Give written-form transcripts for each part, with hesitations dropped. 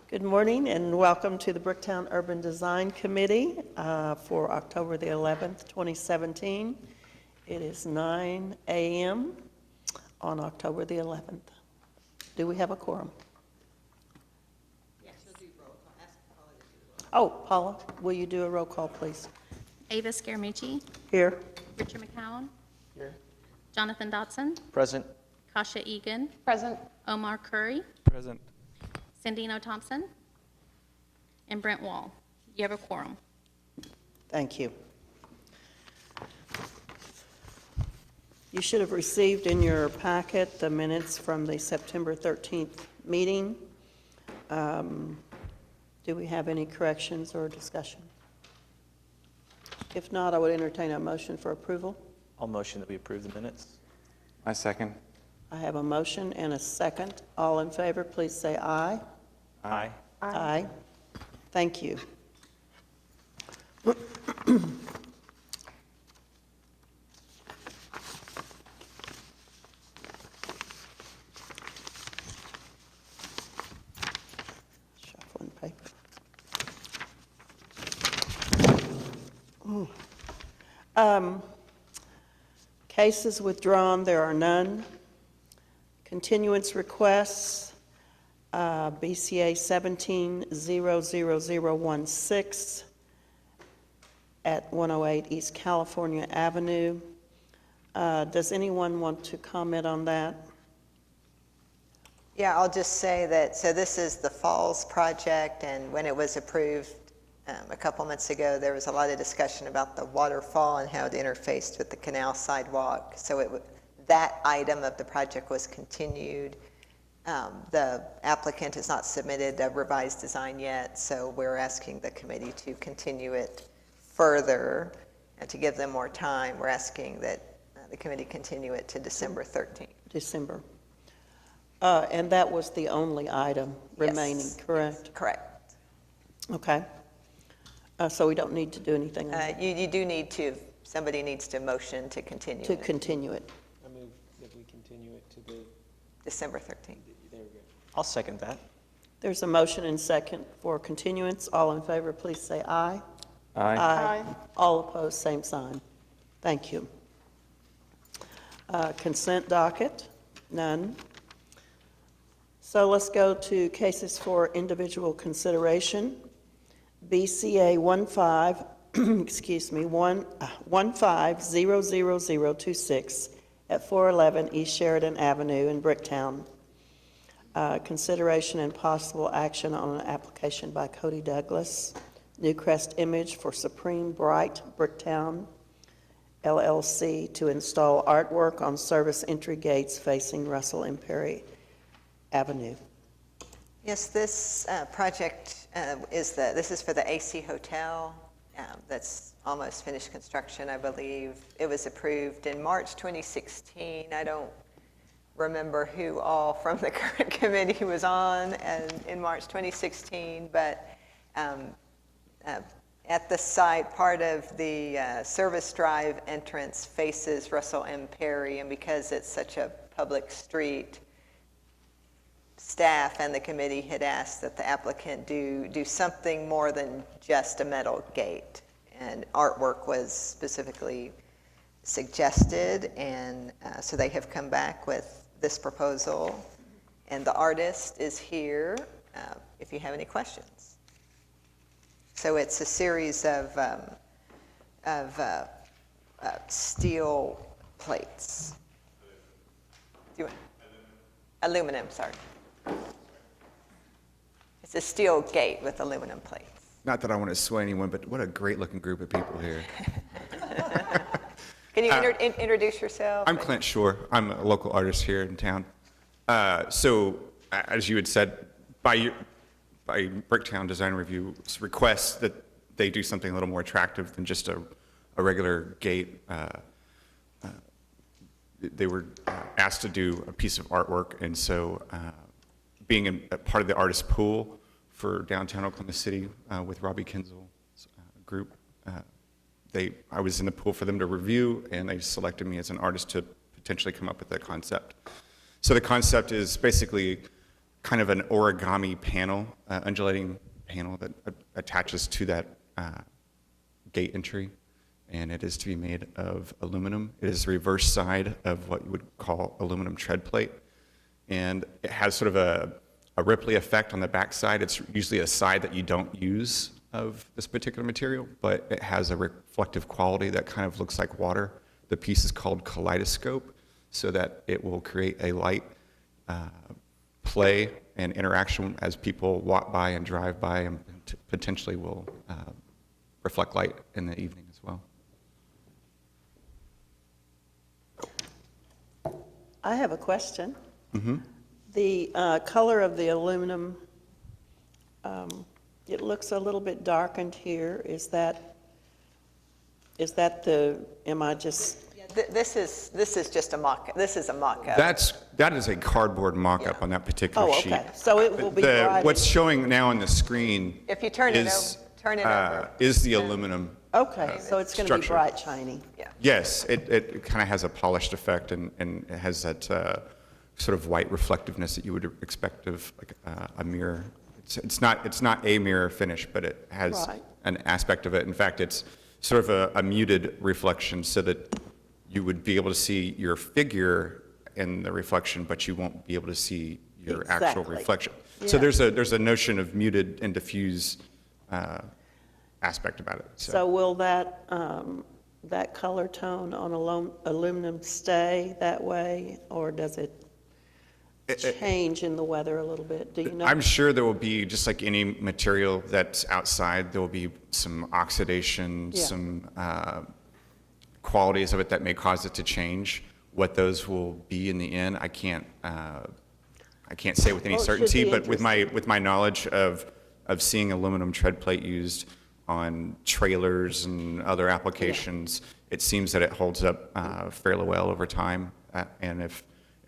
Good morning and welcome to the Bricktown Urban Design Committee for October the 11th, 2017. It is 9 a.m. on October the 11th. Do we have a quorum? Yes, she'll do roll call. Ask Paula to do roll Oh, Paula, will you do a roll call, please? Ava Scaramucci, Here. Richard McCown, Here. Jonathan Dotson, Present. Kasha Egan, Present. Omar Curry, Present. Sandino Thompson, and Brent Wall. You have a quorum. Thank you. You should have received in your packet the minutes from the September 13th meeting. Do we have any corrections or discussion? If not, I would entertain a motion for approval. I'll motion that we approve the minutes. I second. I have a motion and a second. All in favor, please say aye. Aye. Aye. Thank you. Shuffling paper. Ooh. Cases withdrawn, there are none. Continuance requests, BCA 17-00016 at 108 East California Avenue. Does anyone want to comment on that? Yeah, I'll just say that, so this is the Falls project, and when it was approved a couple months ago, there was a lot of discussion about the waterfall and how it interfaced with the canal sidewalk. So that item of the project was continued. The applicant has not submitted a revised design yet, so we're asking the committee to continue it further and to give them more time. We're asking that the committee continue it to December 13th. December. And that was the only item remaining, Yes. correct? Correct. Okay. So we don't need to do anything on that, You do need to, somebody needs to motion to continue to it. continue it. I move that we continue it to the, December 13th. there we go. I'll second that. There's a motion and second for continuance. All in favor, please say aye. Aye. All opposed, same sign. Thank you. Consent docket, none. So let's go to cases for individual consideration. BCA 150026 at 411 East Sheridan Avenue in Bricktown. Consideration and possible action on an application by Cody Douglas, Newcrest Image for Supreme Bright Bricktown LLC to install artwork on service entry gates facing Russell and Perry Avenue. Yes, this project this is for the AC Hotel. That's almost finished construction, I believe. It was approved in March 2016. I don't remember who all from the current committee was on in March 2016, but at the site, part of the service drive entrance faces Russell M. Perry, and because it's such a public street, staff and the committee had asked that the applicant do something more than just a metal gate, and artwork was specifically suggested, and so they have come back with this proposal, and the artist is here if you have any questions. So it's a series of steel plates. Do you want? Aluminum, sorry. It's a steel gate with aluminum plates. Not that I want to sway anyone, but what a great looking group of people here. Can you introduce yourself? I'm Clint Shore. I'm a local artist here in town. So, as you had said, by Bricktown Design Review's request that they do something a little more attractive than just a regular gate, they were asked to do a piece of artwork, and so being a part of the artist pool for downtown Oklahoma City with Robbie Kinzel's group, I was in the pool for them to review, and they selected me as an artist to potentially come up with a concept. So the concept is basically kind of an origami panel, undulating panel that attaches to that gate entry, and it is to be made of aluminum. It is the reverse side of what you would call aluminum tread plate, and it has sort of a Ripley effect on the back side. It's usually a side that you don't use of this particular material, but it has a reflective quality that kind of looks like water. The piece is called kaleidoscope, so that it will create a light play and interaction as people walk by and drive by, and potentially will reflect light in the evening as well. I have a question. The color of the aluminum, it looks a little bit darkened here. Is that am I just, This is just a mock, this is a mock-up. That is a cardboard mock-up on that particular oh, sheet. okay. So it will be brighter. What's showing now on the screen If you turn it over. is the aluminum. Okay, so it's going to be structure. bright, shiny. Yeah. Yes, it kind of has a polished effect, and it has that sort of white reflectiveness that you would expect of like a mirror. It's not a mirror finish, but it has Right. an aspect of it. In fact, it's sort of a muted reflection, so that you would be able to see your figure in the reflection, but you won't be able to see your actual Exactly. reflection. So Yeah. there's a notion of muted and diffuse aspect about it. So will that color tone on aluminum stay that way, or does it change in the weather a little bit? Do you know? I'm sure there will be, just like any material that's outside, there will be some oxidation, Yeah. some qualities of it that may cause it to change. What those will be in the end, I can't say with any Well, it should certainty. be But with my knowledge of seeing aluminum tread plate used on trailers and other applications, it seems that it holds up fairly well over time. And if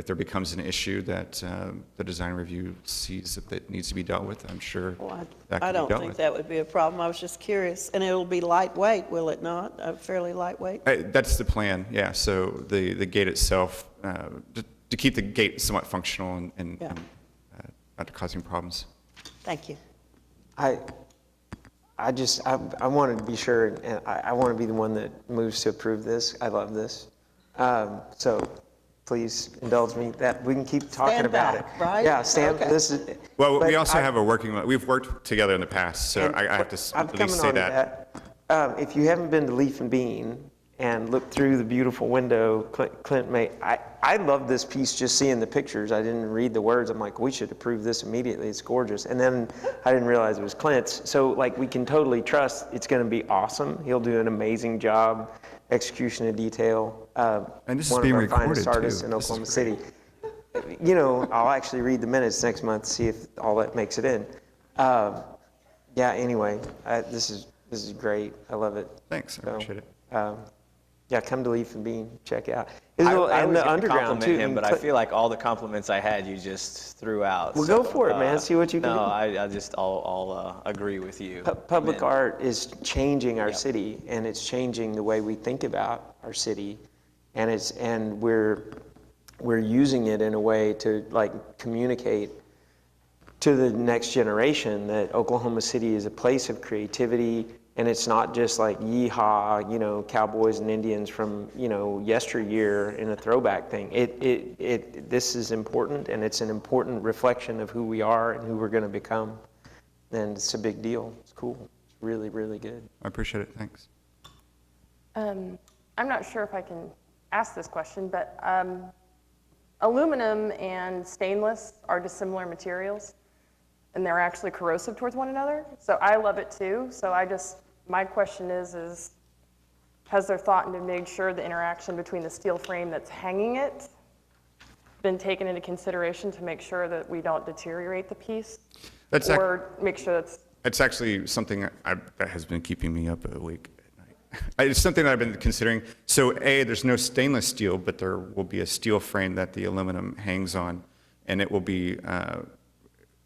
there becomes an issue that the design review sees that needs to be dealt with, I'm sure Well, that I can be don't dealt think with. that would be a problem. I was just curious. And it'll be lightweight, will it not? Fairly lightweight? That's the plan, yeah. So the gate itself, to keep the gate somewhat functional and Yeah. not causing problems. Thank you. I wanted to be sure, and I want to be the one that moves to approve this. I love this. So please indulge me that we can keep talking Stand about back, it. right? Yeah, stand, Okay. this is. Well, but we also I- have we've worked together in the past, so and I have to I'm at coming least say on to that. If you haven't been to Leaf and Bean and looked through the beautiful window Clint made, I love this piece just seeing the pictures. I didn't read the words. I'm like, we should approve this immediately. It's gorgeous. And then I didn't realize it was Clint's. So like we can totally trust it's going to be awesome. He'll do an amazing job, execution of detail. And this is one being of our recorded, finest artists too. in This is Oklahoma great. City. You know, I'll actually read the minutes next month, see if all that makes it in. Yeah, anyway, this is great. I love it. Thanks, I So, appreciate it. Yeah, come to Leaf and Bean, check it out. I And was the going to underground compliment too. him, but I feel like all the compliments I had, you just threw out. Well, so, go for it, man. See what you can no, do. I'll agree with you. Public Man. art is changing our Yep. city, and it's changing the way we think about our city, and we're using it in a way to like communicate to the next generation that Oklahoma City is a place of creativity, and it's not just like yeehaw, you know, cowboys and Indians from, you know, yesteryear in a throwback thing. This is important, and it's an important reflection of who we are and who we're going to become, and it's a big deal. It's cool. It's really, really good. I appreciate it, thanks. I'm not sure if I can ask this question, but aluminum and stainless are dissimilar materials, and they're actually corrosive towards one another. So I love it too. So my question is has there thought into made sure the interaction between the steel frame that's hanging it been taken into consideration to make sure that we don't deteriorate the piece? Or make sure that's It's actually something that has been keeping me up awake at night. It's something that I've been considering. So there's no stainless steel, but there will be a steel frame that the aluminum hangs on, and it will be,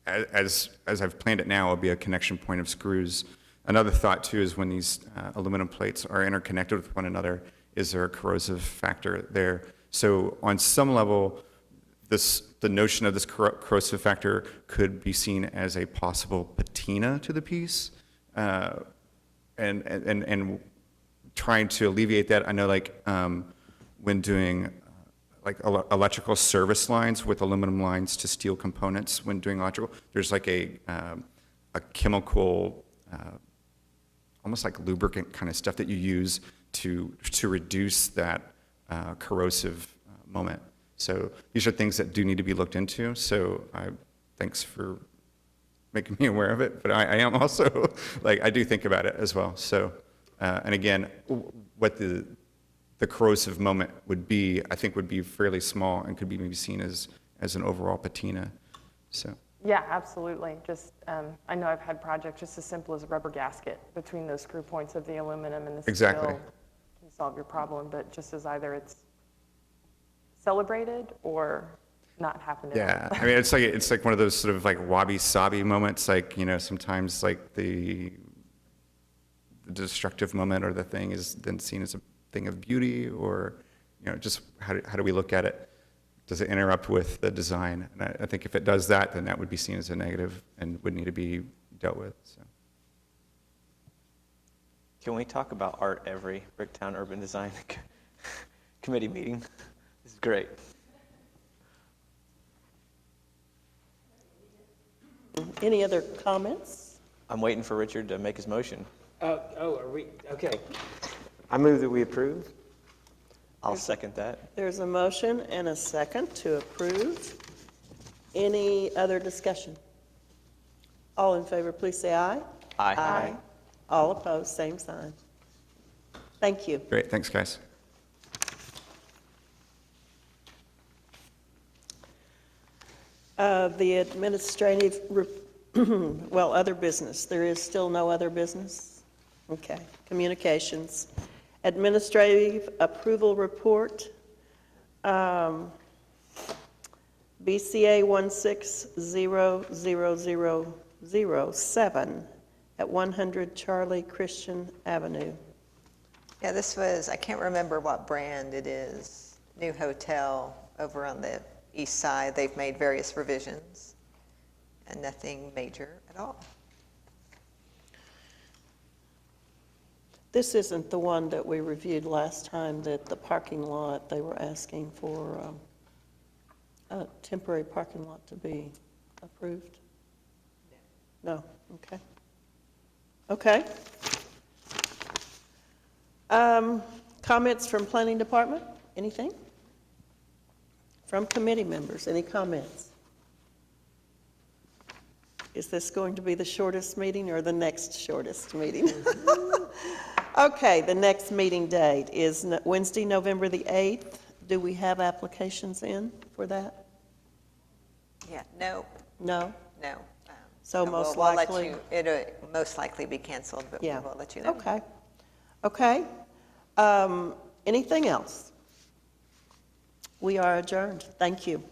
as I've planned it now, it will be a connection point of screws. Another thought too is when these aluminum plates are interconnected with one another, is there a corrosive factor there? So on some level, the notion of this corrosive factor could be seen as a possible patina to the piece, and trying to alleviate that. I know, like when doing like electrical service lines with aluminum lines to steel components, when doing electrical, there's like a chemical, almost like lubricant kind of stuff that you use to reduce that corrosive moment. So these are things that do need to be looked into. So thanks for making me aware of it. But I am also, like, I do think about it as well. So, and again, what the corrosive moment would be, I think would be fairly small and could be maybe seen as an overall patina. So. Yeah, absolutely. Just, I know I've had projects just as simple as a rubber gasket between those screw points of the aluminum and the steel. Exactly. Can solve your problem, but just as either it's celebrated or not happened at all. Yeah, I mean, it's like one of those sort of like wabi-sabi moments, like, you know, sometimes like the destructive moment or the thing is then seen as a thing of beauty, or, you know, just how do we look at it? Does it interrupt with the design? And I think if it does that, then that would be seen as a negative and would need to be dealt with. So. Can we talk about art every Bricktown Urban Design Committee meeting? This is great. Any other comments? I'm waiting for Richard to make his motion. Are we, okay. I move that we approve. I'll second that. There's a motion and a second to approve. Any other discussion? All in favor, please say aye. Aye. All opposed, same sign. Thank you. Great, thanks, guys. The administrative, well, other business. There is still no other business? Okay. Communications. Administrative approval report. BCA 1600007 at 100 Charlie Christian Avenue. Yeah, this was, I can't remember what brand it is, new hotel over on the east side. They've made various revisions and nothing major at all. This isn't the one that we reviewed last time, that the parking lot, they were asking for a temporary parking lot to be approved? No, okay. Okay. Comments from planning department? Anything? From committee members, any comments? Is this going to be the shortest meeting or the next shortest meeting? Okay, the next meeting date is Wednesday, November the 8th. Do we have applications in for that? Yeah, no, No? no. So we'll- most we'll let likely- you- It'll most likely be canceled, but Yeah. we'll let you know. Okay. Okay. Anything else? We are adjourned. Thank you.